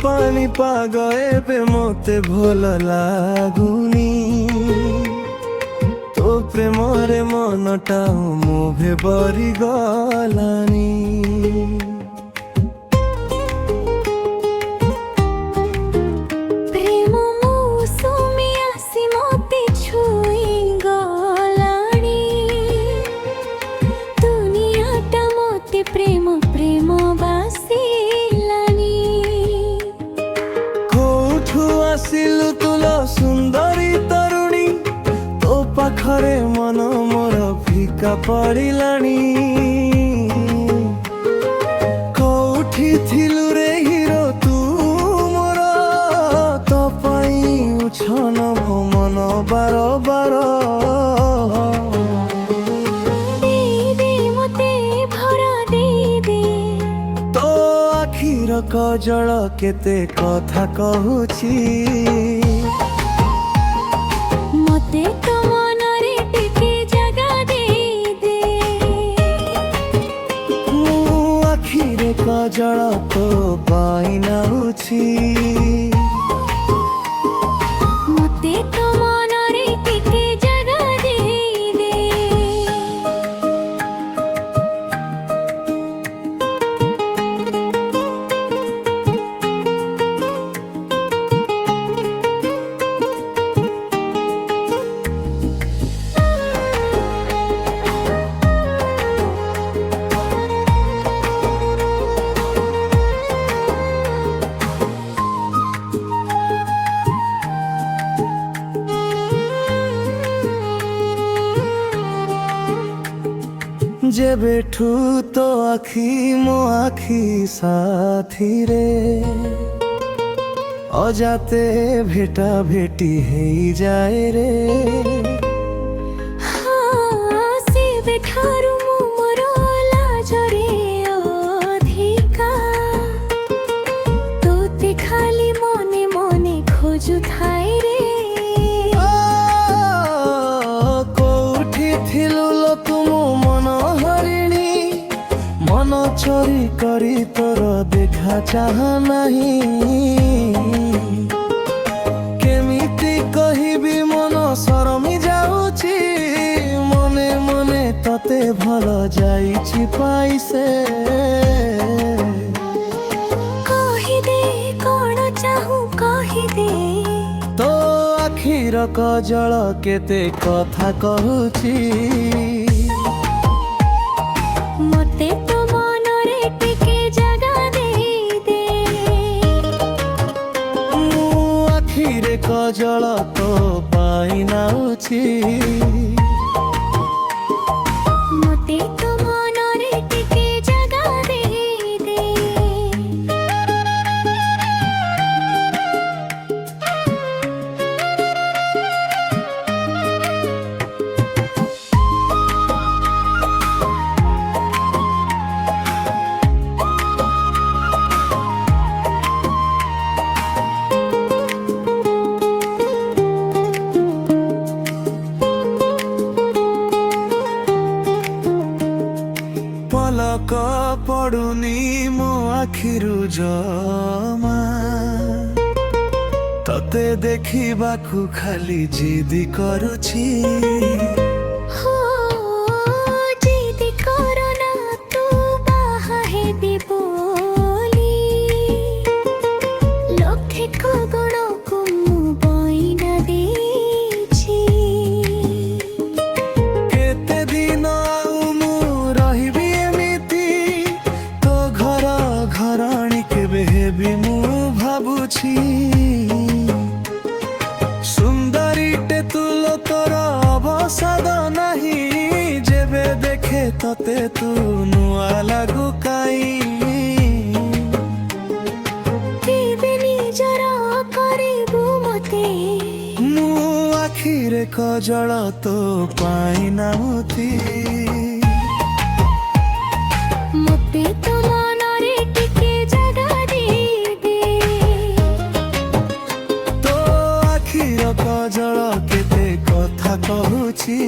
ପାଣି ପାଗ ଏବେ ମତେ ଭଲ ଲାଗୁନି। ତୋ ପ୍ରେମରେ ମନଟା ମୁଭେ ଭରି ଗଲାନି। ପ୍ରେମ ପ୍ରେମ ବାସିଲାନି। କୋଉଠୁ ଆସିଲୁ ତୁଲ ସୁନ୍ଦରୀ ତରୁଣୀ, ତୋ ପାଖରେ ମନ ମୋର ଫିକା ପଡ଼ିଲାଣି। କୋଉଠି ଥିଲୁ ରେ ହିରୋ ତୁ ମୋର, ତୋ ପାଇଁ ଉଛନ ମନ ବାର ବାର। କଜଳ କେତେ କଥା କହୁଛି, ମତେ ତୋ ମନରେ ଟିକେ ଜାଗା ଦେଇଦେ। ମୁଁ ଆଖିରେ କଜଳ ତୋ ପାଇଁ ନାହୁଛି, ମତେ ତୋ ମନରେ ଟିକେ ଜାଗା ଦେଇଦେ। ଯେବେଠୁ ତୋ ଆଖି ମୋ ଆଖି ସାଥିରେ, ଅଜାତେ ଭେଟା ଭେଟି ହେଇଯାଏ ରେ। ସେବେଠାରୁ ମୁଁ ମୋର ଲାଜରେ ଅଧିକା, ତୋତେ ଖାଲି ମନେ ମନେ ଖୋଜୁଥାଏ ରେ। କୋଉଠି ଥିଲୁ ଲୋ ତୁମ ମନ ହରିଣୀ, ମନ ଚୋରି କରି ତୋର ଦେଖା ଚାହା ନାହିଁ। କେମିତି କହିବି ମନ ସରମି ଯାଉଛି, ମନେ ମନେ ତତେ ଭଲ ଯାଇଛି ପାଇସେ। କହିଦେ କଣ ଚାହୁଁ କହିଦେ, ତୋ ଆଖିର କଜଳ କେତେ କଥା କହୁଛି, ମତେ ତୋ ମନରେ ଟିକେ ଜାଗା ଦେଇଦେ। ମୁଁ ଆଖିରେ କଜଳ ତୋ ପାଇଁ ନାହୁଛି, ମତେ ତୋ ମନରେ ଟିକେ ଜାଗା ଦେଇଦେ। ପଲକ ପଡୁନି ମୋ ଆଖିରୁ ଜମା, ତତେ ଦେଖିବାକୁ ଖାଲି ଜିଦି କରୁଛି। हो जिद करो ना तू बाहा हेबी बोली, लक्षे को गुण को मु बइना देछि। केते दिन आउ मु रहिबी एमिति, तो घर घराणी केबे हेबी मु भाबुछि। सुंदरीटे तुल तोर अवसाद नाही, जेबे देखे तते तू नुआ लागु काई। केबे निजर करिबु मते, मु आखिरे कजळ तो पाई नाउथी, मते तो मनरे टिके जगा दे। तो आखिर कजळ केते कथा कहूछि।